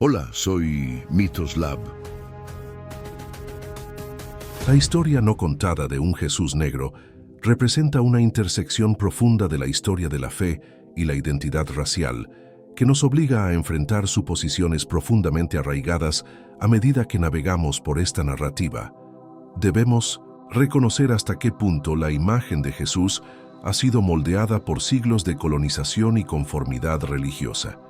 Hola, soy Mitoslav. La historia no contada de un Jesús negro representa una intersección profunda de la historia de la fe y la identidad racial, que nos obliga a enfrentar suposiciones profundamente arraigadas a medida que navegamos por esta narrativa. Debemos reconocer hasta qué punto la imagen de Jesús ha sido moldeada por siglos de colonización y conformidad religiosa.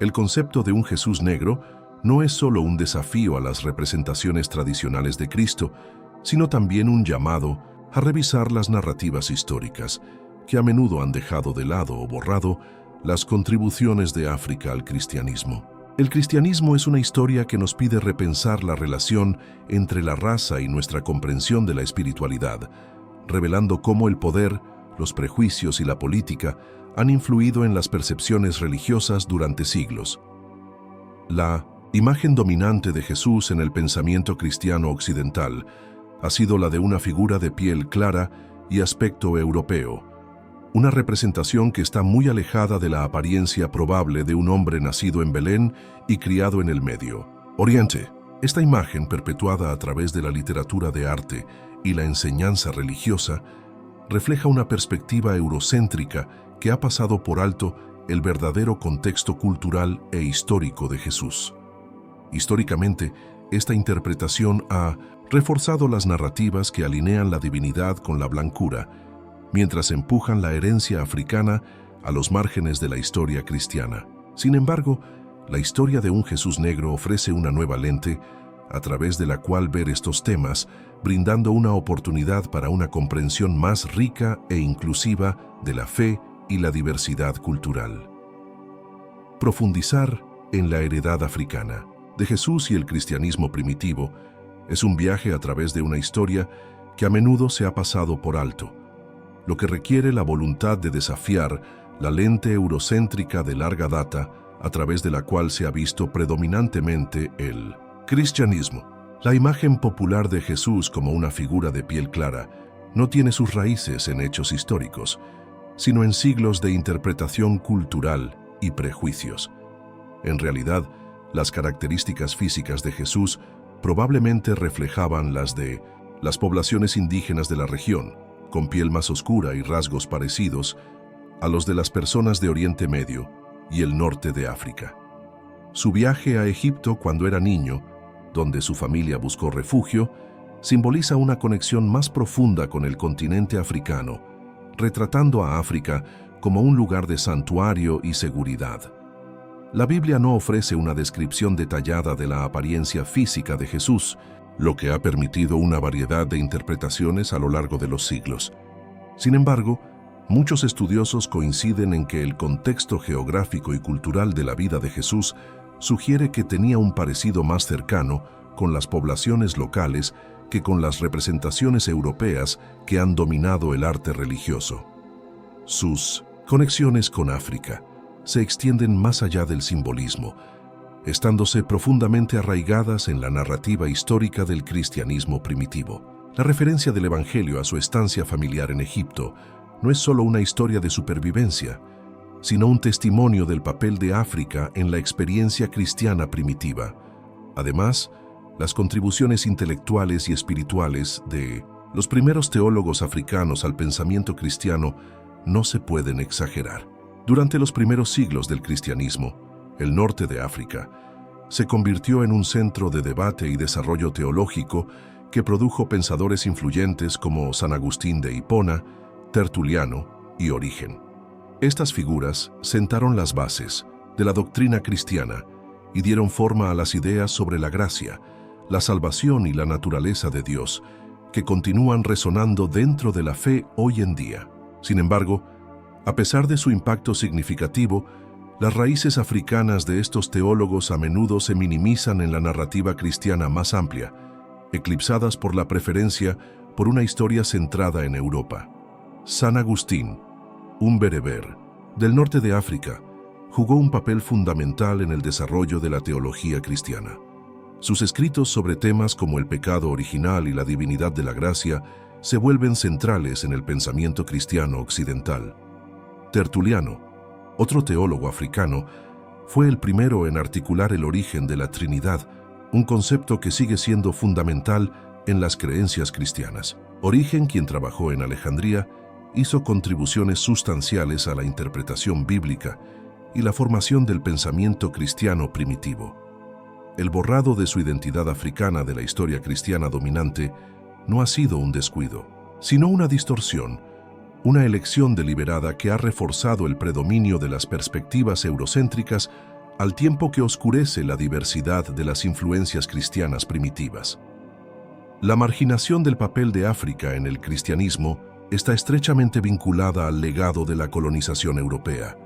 El concepto de un Jesús negro no es solo un desafío a las representaciones tradicionales de Cristo, sino también un llamado a revisar las narrativas históricas, que a menudo han dejado de lado o borrado las contribuciones de África al cristianismo. El cristianismo es una historia que nos pide repensar la relación entre la raza y nuestra comprensión de la espiritualidad, revelando cómo el poder, los prejuicios y la política han influido en las percepciones religiosas durante siglos. La imagen dominante de Jesús en el pensamiento cristiano occidental ha sido la de una figura de piel clara y aspecto europeo, una representación que está muy alejada de la apariencia probable de un hombre nacido en Belén y criado en el Medio Oriente. Esta imagen, perpetuada a través de la literatura de arte y la enseñanza religiosa, refleja una perspectiva eurocéntrica que ha pasado por alto el verdadero contexto cultural e histórico de Jesús. Históricamente, esta interpretación ha reforzado las narrativas que alinean la divinidad con la blancura, mientras empujan la herencia africana a los márgenes de la historia cristiana. Sin embargo, la historia de un Jesús negro ofrece una nueva lente a través de la cual ver estos temas, brindando una oportunidad para una comprensión más rica e inclusiva de la fe y la diversidad cultural. Profundizar en la heredad africana de Jesús y el cristianismo primitivo es un viaje a través de una historia que a menudo se ha pasado por alto, lo que requiere la voluntad de desafiar la lente eurocéntrica de larga data a través de la cual se ha visto predominantemente el cristianismo. La imagen popular de Jesús como una figura de piel clara no tiene sus raíces en hechos históricos, sino en siglos de interpretación cultural y prejuicios. En realidad, las características físicas de Jesús probablemente reflejaban las de las poblaciones indígenas de la región, con piel más oscura y rasgos parecidos a los de las personas de Oriente Medio y el norte de África. Su viaje a Egipto cuando era niño, donde su familia buscó refugio, simboliza una conexión más profunda con el continente africano, retratando a África como un lugar de santuario y seguridad. La Biblia no ofrece una descripción detallada de la apariencia física de Jesús, lo que ha permitido una variedad de interpretaciones a lo largo de los siglos. Sin embargo, muchos estudiosos coinciden en que el contexto geográfico y cultural de la vida de Jesús sugiere que tenía un parecido más cercano con las poblaciones locales que con las representaciones europeas que han dominado el arte religioso. Sus conexiones con África se extienden más allá del simbolismo, estándose profundamente arraigadas en la narrativa histórica del cristianismo primitivo. La referencia del Evangelio a su estancia familiar en Egipto no es solo una historia de supervivencia, sino un testimonio del papel de África en la experiencia cristiana primitiva. Además, las contribuciones intelectuales y espirituales de los primeros teólogos africanos al pensamiento cristiano no se pueden exagerar. Durante los primeros siglos del cristianismo, el norte de África se convirtió en un centro de debate y desarrollo teológico que produjo pensadores influyentes como San Agustín de Hipona, Tertuliano y Origen. Estas figuras sentaron las bases de la doctrina cristiana y dieron forma a las ideas sobre la gracia, la salvación y la naturaleza de Dios, que continúan resonando dentro de la fe hoy en día. Sin embargo, a pesar de su impacto significativo, las raíces africanas de estos teólogos a menudo se minimizan en la narrativa cristiana más amplia, eclipsadas por la preferencia por una historia centrada en Europa. San Agustín, un bereber del norte de África, jugó un papel fundamental en el desarrollo de la teología cristiana. Sus escritos sobre temas como el pecado original y la divinidad de la gracia se vuelven centrales en el pensamiento cristiano occidental. Tertuliano, otro teólogo africano, Fue el primero en articular el origen de la Trinidad, un concepto que sigue siendo fundamental en las creencias cristianas. Origen, quien trabajó en Alejandría, hizo contribuciones sustanciales a la interpretación bíblica y la formación del pensamiento cristiano primitivo. El borrado de su identidad africana de la historia cristiana dominante no ha sido un descuido, sino una distorsión, una elección deliberada que ha reforzado el predominio de las perspectivas eurocéntricas al tiempo que oscurece la diversidad de las influencias cristianas primitivas. La marginación del papel de África en el cristianismo está estrechamente vinculada al legado de la colonización europea.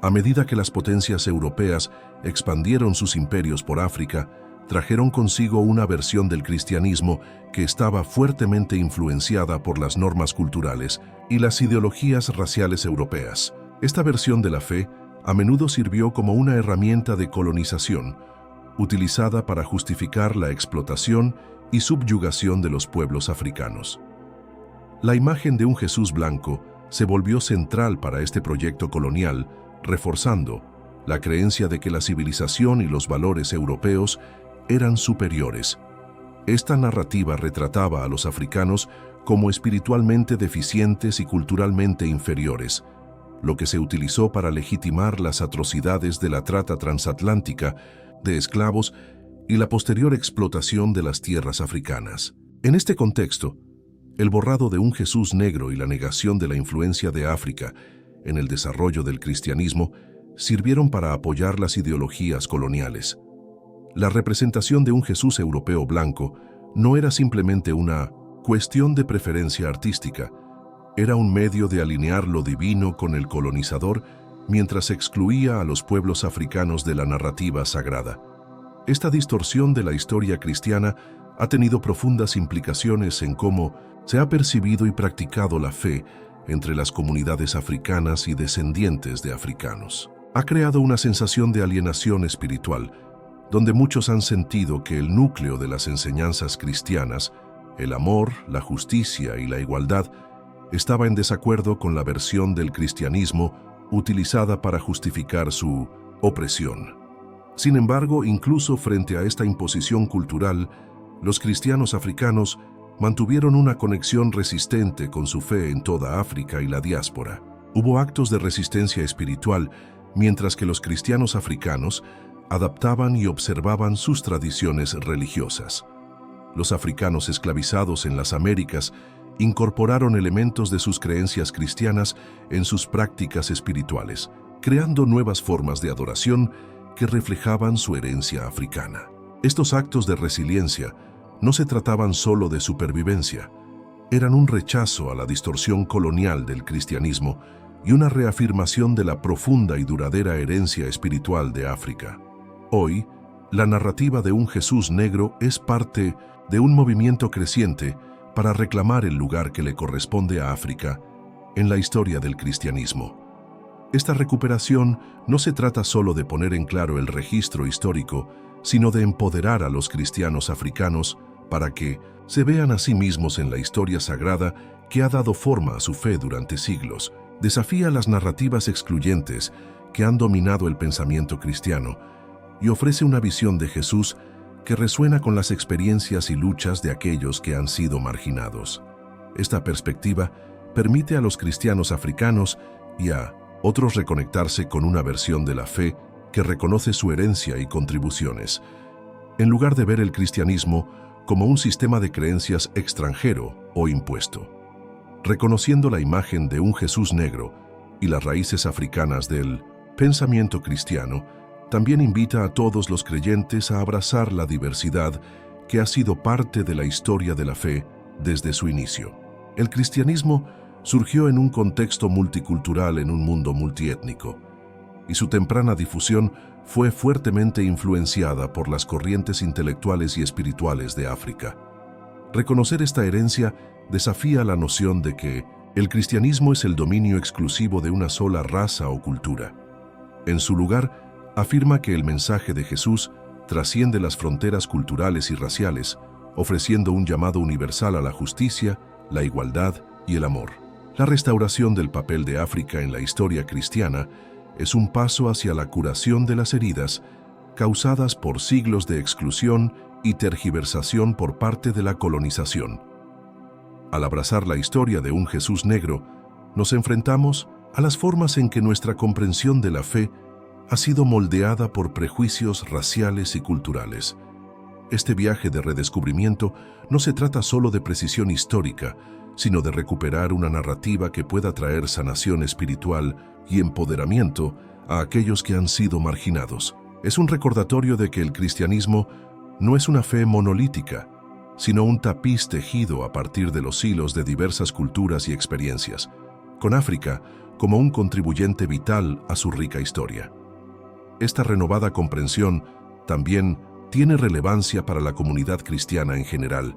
A medida que las potencias europeas expandieron sus imperios por África, trajeron consigo una versión del cristianismo que estaba fuertemente influenciada por las normas culturales y las ideologías raciales europeas. Esta versión de la fe a menudo sirvió como una herramienta de colonización, utilizada para justificar la explotación y subyugación de los pueblos africanos. La imagen de un Jesús blanco se volvió central para este proyecto colonial, reforzando la creencia de que la civilización y los valores europeos eran superiores. Esta narrativa retrataba a los africanos como espiritualmente deficientes y culturalmente inferiores, lo que se utilizó para legitimar las atrocidades de la trata transatlántica de esclavos y la posterior explotación de las tierras africanas. En este contexto, el borrado de un Jesús negro y la negación de la influencia de África en el desarrollo del cristianismo sirvieron para apoyar las ideologías coloniales. La representación de un Jesús europeo blanco no era simplemente una cuestión de preferencia artística, era un medio de alinear lo divino con el colonizador mientras excluía a los pueblos africanos de la narrativa sagrada. Esta distorsión de la historia cristiana ha tenido profundas implicaciones en cómo se ha percibido y practicado la fe entre las comunidades africanas y descendientes de africanos. Ha creado una sensación de alienación espiritual, donde muchos han sentido que el núcleo de las enseñanzas cristianas, el amor, la justicia y la igualdad, estaba en desacuerdo con la versión del cristianismo utilizada para justificar su opresión. Sin embargo, incluso frente a esta imposición cultural, los cristianos africanos mantuvieron una conexión resistente con su fe en toda África y la diáspora. Hubo actos de resistencia espiritual, mientras que los cristianos africanos adaptaban y observaban sus tradiciones religiosas. Los africanos esclavizados en las Américas incorporaron elementos de sus creencias cristianas en sus prácticas espirituales, creando nuevas formas de adoración que reflejaban su herencia africana. Estos actos de resiliencia no se trataban solo de supervivencia, eran un rechazo a la distorsión colonial del cristianismo y una reafirmación de la profunda y duradera herencia espiritual de África. Hoy, la narrativa de un Jesús negro es parte de un movimiento creciente para reclamar el lugar que le corresponde a África en la historia del cristianismo. Esta recuperación no se trata solo de poner en claro el registro histórico, sino de empoderar a los cristianos africanos para que se vean a sí mismos en la historia sagrada que ha dado forma a su fe durante siglos. Desafía las narrativas excluyentes que han dominado el pensamiento cristiano y ofrece una visión de Jesús que resuena con las experiencias y luchas de aquellos que han sido marginados. Esta perspectiva permite a los cristianos africanos y a otros reconectarse con una versión de la fe que reconoce su herencia y contribuciones, en lugar de ver el cristianismo como un sistema de creencias extranjero o impuesto. Reconociendo la imagen de un Jesús negro y las raíces africanas del pensamiento cristiano, también invita a todos los creyentes a abrazar la diversidad que ha sido parte de la historia de la fe desde su inicio. El cristianismo surgió en un contexto multicultural en un mundo multiétnico, y su temprana difusión fue fuertemente influenciada por las corrientes intelectuales y espirituales de África. Reconocer esta herencia desafía la noción de que el cristianismo es el dominio exclusivo de una sola raza o cultura. En su lugar, afirma que el mensaje de Jesús trasciende las fronteras culturales y raciales, ofreciendo un llamado universal a la justicia, la igualdad y el amor. La restauración del papel de África en la historia cristiana es un paso hacia la curación de las heridas causadas por siglos de exclusión y tergiversación por parte de la colonización. Al abrazar la historia de un Jesús negro, nos enfrentamos a las formas en que nuestra comprensión de la fe ha sido moldeada por prejuicios raciales y culturales. Este viaje de redescubrimiento no se trata solo de precisión histórica, sino de recuperar una narrativa que pueda traer sanación espiritual y empoderamiento a aquellos que han sido marginados. Es un recordatorio de que el cristianismo no es una fe monolítica, sino un tapiz tejido a partir de los hilos de diversas culturas y experiencias, con África como un contribuyente vital a su rica historia. Esta renovada comprensión también tiene relevancia para la comunidad cristiana en general,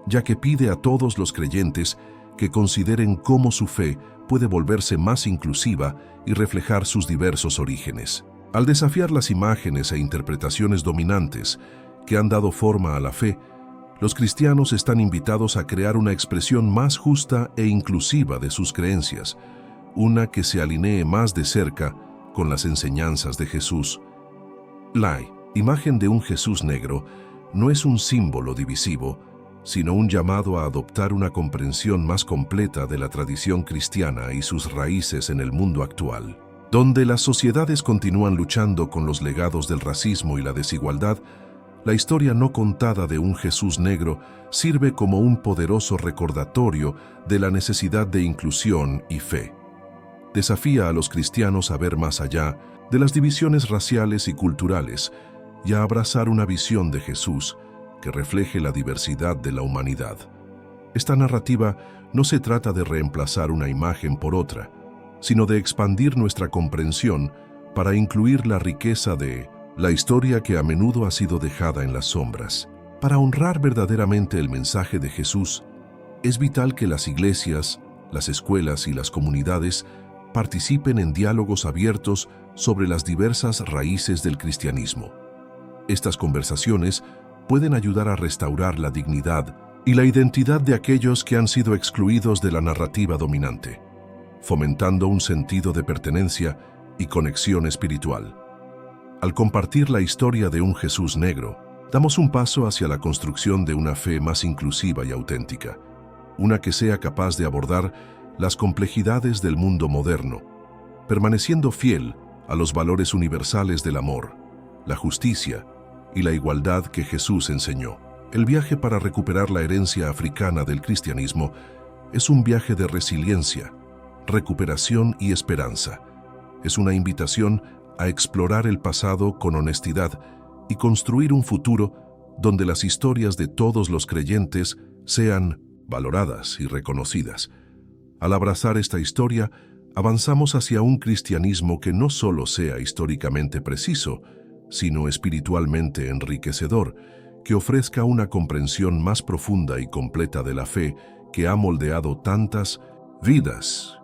ya que pide a todos los creyentes que consideren cómo su fe puede volverse más inclusiva y reflejar sus diversos orígenes. Al desafiar las imágenes e interpretaciones dominantes que han dado forma a la fe, los cristianos están invitados a crear una expresión más justa e inclusiva de sus creencias, una que se alinee más de cerca con las enseñanzas de Jesús. La imagen de un Jesús negro no es un símbolo divisivo, sino un llamado a adoptar una comprensión más completa de la tradición cristiana y sus raíces en el mundo actual. Donde las sociedades continúan luchando con los legados del racismo y la desigualdad, la historia no contada de un Jesús negro sirve como un poderoso recordatorio de la necesidad de inclusión y fe. Desafía a los cristianos a ver más allá de las divisiones raciales y culturales y a abrazar una visión de Jesús que refleje la diversidad de la humanidad. Esta narrativa no se trata de reemplazar una imagen por otra, sino de expandir nuestra comprensión para incluir la riqueza de la historia que a menudo ha sido dejada en las sombras. Para honrar verdaderamente el mensaje de Jesús, es vital que las iglesias, las escuelas y las comunidades participen en diálogos abiertos sobre las diversas raíces del cristianismo. Estas conversaciones pueden ayudar a restaurar la dignidad y la identidad de aquellos que han sido excluidos de la narrativa dominante, fomentando un sentido de pertenencia y conexión espiritual. Al compartir la historia de un Jesús negro, damos un paso hacia la construcción de una fe más inclusiva y auténtica, una que sea capaz de abordar las complejidades del mundo moderno, permaneciendo fiel a los valores universales del amor, la justicia y la igualdad que Jesús enseñó. El viaje para recuperar la herencia africana del cristianismo es un viaje de resiliencia, recuperación y esperanza. Es una invitación a explorar el pasado con honestidad y construir un futuro donde las historias de todos los creyentes sean valoradas y reconocidas. Al abrazar esta historia, avanzamos hacia un cristianismo que no solo sea históricamente preciso, sino espiritualmente enriquecedor, que ofrezca una comprensión más profunda y completa de la fe que ha moldeado tantas vidas